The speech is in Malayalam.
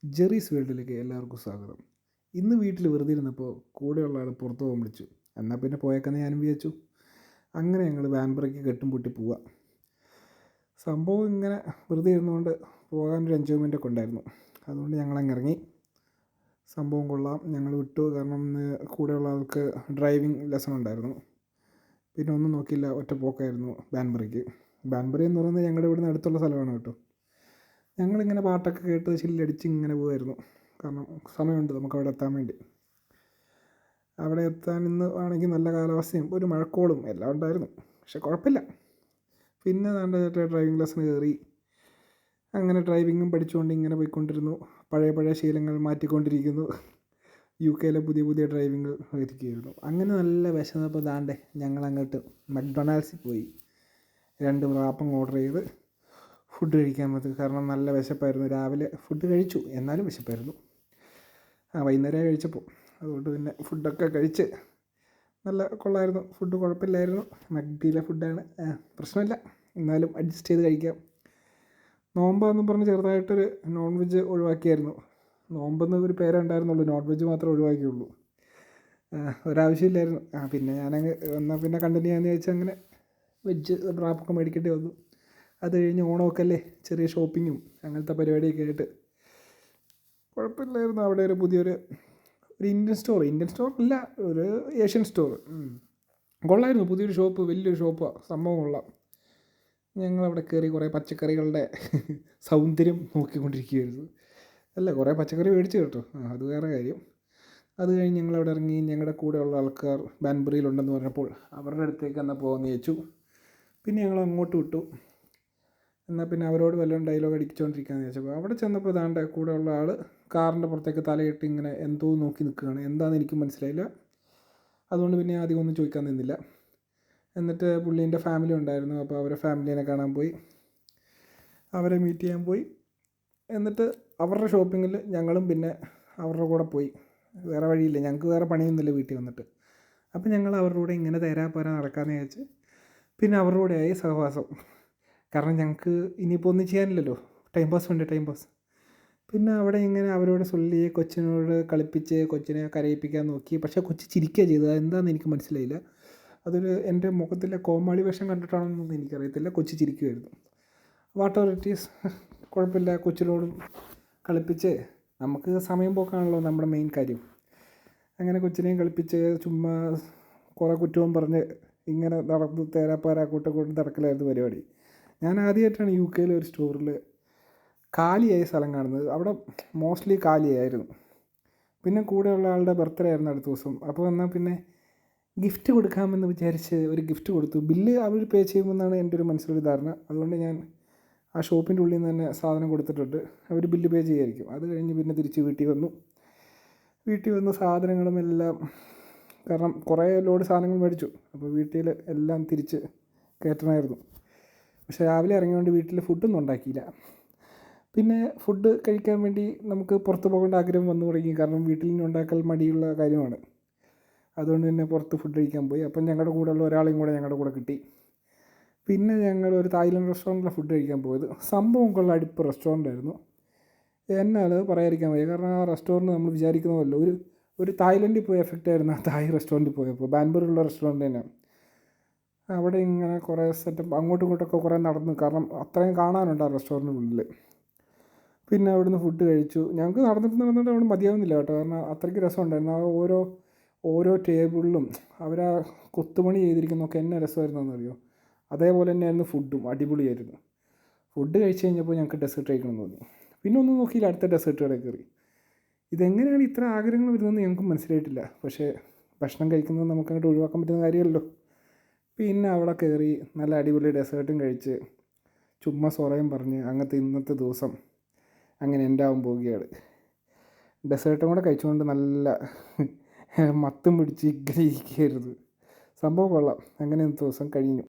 ജെറീസ് വേൾഡിലേക്ക് എല്ലാവർക്കും സ്വാഗതം. ഇന്ന് വീട്ടിൽ വെറുതെ ഇരുന്നപ്പോൾ കൂടെയുള്ള ആൾ പുറത്ത് പോകാൻ വിളിച്ചു. എന്നാൽ പിന്നെ പോയേക്കെന്ന് ഞാനും വിചാരിച്ചു. അങ്ങനെ ഞങ്ങൾ വാൻപറയ്ക്ക് കെട്ടും പൂട്ടി പോവുക. സംഭവം ഇങ്ങനെ വെറുതെ ഇരുന്നുകൊണ്ട് പോകാനൊരു എൻജോയ്മെൻ്റൊക്കെ ഉണ്ടായിരുന്നു. അതുകൊണ്ട് ഞങ്ങളങ്ങ് ഇറങ്ങി. സംഭവം കൊള്ളാം, ഞങ്ങൾ വിട്ടു. കാരണം ഇന്ന് കൂടെയുള്ള ആൾക്ക് ഡ്രൈവിംഗ് ലെസൺ ഉണ്ടായിരുന്നു. പിന്നെ ഒന്നും നോക്കിയില്ല, ഒറ്റ പോക്കായിരുന്നു ബാൻബറിക്ക്. ബാൻബറി എന്ന് പറയുന്നത് ഞങ്ങളുടെ ഇവിടുന്ന് അടുത്തുള്ള സ്ഥലമാണ് കേട്ടോ. ഞങ്ങളിങ്ങനെ പാട്ടൊക്കെ കേട്ട് ചില്ലടിച്ച് ഇങ്ങനെ പോകുമായിരുന്നു. കാരണം സമയമുണ്ട് നമുക്കവിടെ എത്താൻ വേണ്ടി. അവിടെ എത്താൻ ഇന്ന് ആണെങ്കിൽ നല്ല കാലാവസ്ഥയും ഒരു മഴക്കോളും എല്ലാം ഉണ്ടായിരുന്നു. പക്ഷെ കുഴപ്പമില്ല. പിന്നെ ചേട്ടാ ഡ്രൈവിംഗ് ലെസൺ കയറി. അങ്ങനെ ഡ്രൈവിങ്ങും പഠിച്ചുകൊണ്ട് ഇങ്ങനെ പോയിക്കൊണ്ടിരുന്നു. പഴയ ശീലങ്ങൾ മാറ്റിക്കൊണ്ടിരിക്കുന്നു. UK പുതിയ പുതിയ ഡ്രൈവിങ്ങൾ ഇരിക്കുകയായിരുന്നു. അങ്ങനെ നല്ല വിശന്നപ്പോൾ ഞങ്ങളങ്ങോട്ട് മക്ഡൊണാൾഡ്സിൽ പോയി 2 റാപ്പും ഓർഡർ ചെയ്ത് ഫുഡ് കഴിക്കാൻ പറ്റും. കാരണം നല്ല വിശപ്പായിരുന്നു. രാവിലെ ഫുഡ് കഴിച്ചു, എന്നാലും വിശപ്പായിരുന്നു. വൈകുന്നേരം കഴിച്ചപ്പോൾ. അതുകൊണ്ട് പിന്നെ ഫുഡൊക്കെ കഴിച്ച് നല്ല കൊള്ളായിരുന്നു. ഫുഡ് കുഴപ്പമില്ലായിരുന്നു. മക്ഡിയിലെ ഫുഡാണ്, പ്രശ്നമില്ല. എന്നാലും അഡ്ജസ്റ്റ് ചെയ്ത് കഴിക്കാം. നോമ്പാന്നും പറഞ്ഞ് ചെറുതായിട്ടൊരു നോൺ വെജ് ഒഴിവാക്കിയായിരുന്നു. നോമ്പെന്ന് ഒരു പേരേ ഉണ്ടായിരുന്നുള്ളൂ, നോൺ വെജ് മാത്രമേ ഒഴിവാക്കിയുള്ളൂ. ഒരാവശ്യമില്ലായിരുന്നു. പിന്നെ ഞാനങ്ങ് എന്നാൽ പിന്നെ കണ്ടിന്യൂ ചെയ്യാമെന്ന് ചോദിച്ചാൽ അങ്ങനെ വെജ് റാപ്പൊക്കെ മേടിക്കേണ്ടി വന്നു. അത് കഴിഞ്ഞ് ഓണമൊക്കെ അല്ലേ, ചെറിയ ഷോപ്പിങ്ങും അങ്ങനത്തെ പരിപാടിയൊക്കെ ആയിട്ട് കുഴപ്പമില്ലായിരുന്നു. അവിടെ ഒരു പുതിയൊരു ഇന്ത്യൻ സ്റ്റോർ അല്ല, ഒരു ഏഷ്യൻ സ്റ്റോർ കൊള്ളായിരുന്നു. പുതിയൊരു ഷോപ്പ്, വലിയൊരു ഷോപ്പാണ്. സംഭവം കൊള്ളാം. ഞങ്ങളവിടെ കയറി കുറേ പച്ചക്കറികളുടെ സൗന്ദര്യം നോക്കിക്കൊണ്ടിരിക്കുകയായിരുന്നു. അല്ല, കുറേ പച്ചക്കറി മേടിച്ചു കേട്ടോ, അത് വേറെ കാര്യം. അത് കഴിഞ്ഞ് ഞങ്ങളവിടെ ഇറങ്ങി. ഞങ്ങളുടെ കൂടെയുള്ള ആൾക്കാർ ബാൻബറിയിലുണ്ടെന്ന് പറഞ്ഞപ്പോൾ അവരുടെ അടുത്തേക്ക് എന്നാൽ പോകാമെന്ന് ചോദിച്ചു. പിന്നെ ഞങ്ങൾ അങ്ങോട്ട് വിട്ടു. എന്നാൽ പിന്നെ അവരോട് വല്ലതും ഡയലോഗ് അടിച്ചുകൊണ്ടിരിക്കുകയെന്ന് ചോദിച്ചപ്പോൾ അവിടെ ചെന്നപ്പോൾ കൂടെയുള്ള ആൾ കാറിൻ്റെ പുറത്തേക്ക് തലയിട്ട് ഇങ്ങനെ എന്തോ നോക്കി നിൽക്കുകയാണ്. എന്താണെന്ന് എനിക്ക് മനസ്സിലായില്ല. അതുകൊണ്ട് പിന്നെ ആദ്യം ഒന്നും ചോദിക്കാൻ നിന്നില്ല. എന്നിട്ട് പുള്ളീൻ്റെ ഫാമിലി ഉണ്ടായിരുന്നു. അപ്പോൾ അവരെ ഫാമിലീനെ കാണാൻ പോയി, അവരെ മീറ്റ് ചെയ്യാൻ പോയി. എന്നിട്ട് അവരുടെ ഷോപ്പിങ്ങിൽ ഞങ്ങളും പിന്നെ അവരുടെ കൂടെ പോയി. വേറെ വഴിയില്ല, ഞങ്ങൾക്ക് വേറെ പണിയൊന്നുമില്ല വീട്ടിൽ വന്നിട്ട്. അപ്പോൾ ഞങ്ങൾ അവരുടെ കൂടെ ഇങ്ങനെ തേരാപ്പോരാ നടക്കാമെന്ന് വിചാരിച്ച് പിന്നെ അവരുടെ കൂടെയായി സഹവാസം. കാരണം ഞങ്ങൾക്ക് ഇനിയിപ്പോൾ ഒന്നും ചെയ്യാനില്ലല്ലോ, ടൈം പാസ്. പിന്നെ അവിടെ ഇങ്ങനെ അവരോട് ചൊല്ലി കൊച്ചിനോട് കളിപ്പിച്ച് കൊച്ചിനെ കരയിപ്പിക്കാൻ നോക്കി. പക്ഷേ കൊച്ച് ചിരിക്കുക ചെയ്തത്, എന്താണെന്ന് എനിക്ക് മനസ്സിലായില്ല. അതൊരു എൻ്റെ മുഖത്തിലെ കോമാളി വേഷം കണ്ടിട്ടാണെന്നൊന്നും എനിക്കറിയത്തില്ല. കൊച്ച് ചിരിക്കുമായിരുന്നു. വാട്ട് എവർ ഇറ്റ് ഈസ്, കുഴപ്പമില്ല. കൊച്ചിനോടും കളിപ്പിച്ച്, നമുക്ക് സമയം പോക്കാണല്ലോ നമ്മുടെ മെയിൻ കാര്യം. അങ്ങനെ കൊച്ചിനെയും കളിപ്പിച്ച് ചുമ്മാ കുറേ കുറ്റവും പറഞ്ഞ് ഇങ്ങനെ നടന്ന് തേരാപ്പാര കൂട്ടം നടക്കലായിരുന്നു പരിപാടി. ഞാൻ ആദ്യമായിട്ടാണ് UK ഒരു സ്റ്റോറിൽ കാലിയായ സ്ഥലം കാണുന്നത്. അവിടെ മോസ്റ്റ്ലി കാലിയായിരുന്നു. പിന്നെ കൂടെയുള്ള ആളുടെ ബർത്ത്ഡേ ആയിരുന്നു അടുത്ത ദിവസം. അപ്പോൾ എന്നാൽ പിന്നെ ഗിഫ്റ്റ് കൊടുക്കാമെന്ന് വിചാരിച്ച് ഒരു ഗിഫ്റ്റ് കൊടുത്തു. ബില്ല് അവർ പേ ചെയ്യുമെന്നാണ് എൻ്റെ ഒരു മനസ്സിലൊരു ധാരണ. അതുകൊണ്ട് ഞാൻ ആ ഷോപ്പിൻ്റെ ഉള്ളിൽ നിന്ന് തന്നെ സാധനം കൊടുത്തിട്ടുണ്ട്. അവർ ബില്ല് പേ ചെയ്യുമായിരിക്കും. അത് കഴിഞ്ഞ് പിന്നെ തിരിച്ച് വീട്ടിൽ വന്ന് സാധനങ്ങളും എല്ലാം, കാരണം കുറേ ലോഡ് സാധനങ്ങൾ മേടിച്ചു. അപ്പോൾ വീട്ടിൽ എല്ലാം തിരിച്ച് കയറ്റണമായിരുന്നു. പക്ഷേ രാവിലെ ഇറങ്ങിയോണ്ട് വീട്ടിൽ ഫുഡൊന്നും ഉണ്ടാക്കിയില്ല. പിന്നെ ഫുഡ് കഴിക്കാൻ വേണ്ടി നമുക്ക് പുറത്ത് പോകേണ്ട ആഗ്രഹം വന്നു തുടങ്ങി. കാരണം വീട്ടിൽ നിന്ന് ഉണ്ടാക്കൽ മടിയുള്ള കാര്യമാണ്. അതുകൊണ്ട് തന്നെ പുറത്ത് ഫുഡ് കഴിക്കാൻ പോയി. അപ്പം ഞങ്ങളുടെ കൂടെയുള്ള ഒരാളെയും കൂടെ ഞങ്ങളുടെ കൂടെ കിട്ടി. പിന്നെ ഞങ്ങൾ ഒരു തായ്ലൻഡ് റെസ്റ്റോറൻറ്റിലാണ് ഫുഡ് കഴിക്കാൻ പോയത്. സംഭവം കൊള്ള അടുപ്പ് റെസ്റ്റോറൻ്റായിരുന്നു. എന്നാൽ പറയാതിരിക്കാൻ വയ്യ. കാരണം ആ റെസ്റ്റോറൻറ്റ് നമ്മൾ വിചാരിക്കുന്ന പോലെ ഒരു തായ്ലൻഡിൽ പോയ എഫക്റ്റ് ആയിരുന്നു ആ തായ് റെസ്റ്റോറൻറ്റിൽ പോയപ്പോൾ. ബാൻബറിലുള്ള റെസ്റ്റോറൻറ്റ് തന്നെ. അവിടെ ഇങ്ങനെ കുറേ സെറ്റപ്പ് അങ്ങോട്ടും ഇങ്ങോട്ടൊക്കെ കുറേ നടന്നു. കാരണം അത്രയും കാണാനുണ്ട് ആ റെസ്റ്റോറൻറ്റിനുള്ളിൽ. പിന്നെ അവിടുന്ന് ഫുഡ് കഴിച്ചു. ഞങ്ങൾക്ക് നടന്നിട്ട് അവിടെ മതിയാവുന്നില്ല കേട്ടോ. കാരണം അത്രയ്ക്ക് രസമുണ്ടായിരുന്നു. ആ ഓരോ ടേബിളിലും അവരാ കൊത്തുപണി ചെയ്തിരിക്കുന്നതൊക്കെ എന്നെ രസമായിരുന്നെന്നറിയോ. അതേപോലെ തന്നെയായിരുന്നു ഫുഡും, അടിപൊളിയായിരുന്നു. ഫുഡ് കഴിച്ച് കഴിഞ്ഞപ്പോൾ ഞങ്ങൾക്ക് ഡെസേർട്ട് കഴിക്കണമെന്ന് തോന്നി. പിന്നെ ഒന്നും നോക്കിയില്ല, അടുത്ത ഡെസേർട്ട് കടയിൽ കയറി. ഇതെങ്ങനെയാണ് ഇത്ര ആഗ്രഹങ്ങൾ വരുന്നതെന്ന് ഞങ്ങൾക്ക് മനസ്സിലായിട്ടില്ല. പക്ഷേ ഭക്ഷണം കഴിക്കുന്നത് നമുക്കങ്ങോട്ട് ഒഴിവാക്കാൻ പറ്റുന്ന കാര്യമല്ലല്ലോ. പിന്നെ അവിടെ കയറി നല്ല അടിപൊളി ഡെസേർട്ടും കഴിച്ച് ചുമ്മാ സൊറയും പറഞ്ഞ് അങ്ങനത്തെ ഇന്നത്തെ ദിവസം അങ്ങനെ എൻഡാവാൻ പോവുകയാണ്. ഡെസേർട്ടും കൂടെ കഴിച്ചുകൊണ്ട് നല്ല മത്തും പിടിച്ച് ഇങ്ങനെ ഇരിക്കുകയായിരുന്നു. സംഭവം കൊള്ളാം. അങ്ങനെ ഇന്നത്തെ ദിവസം കഴിഞ്ഞു.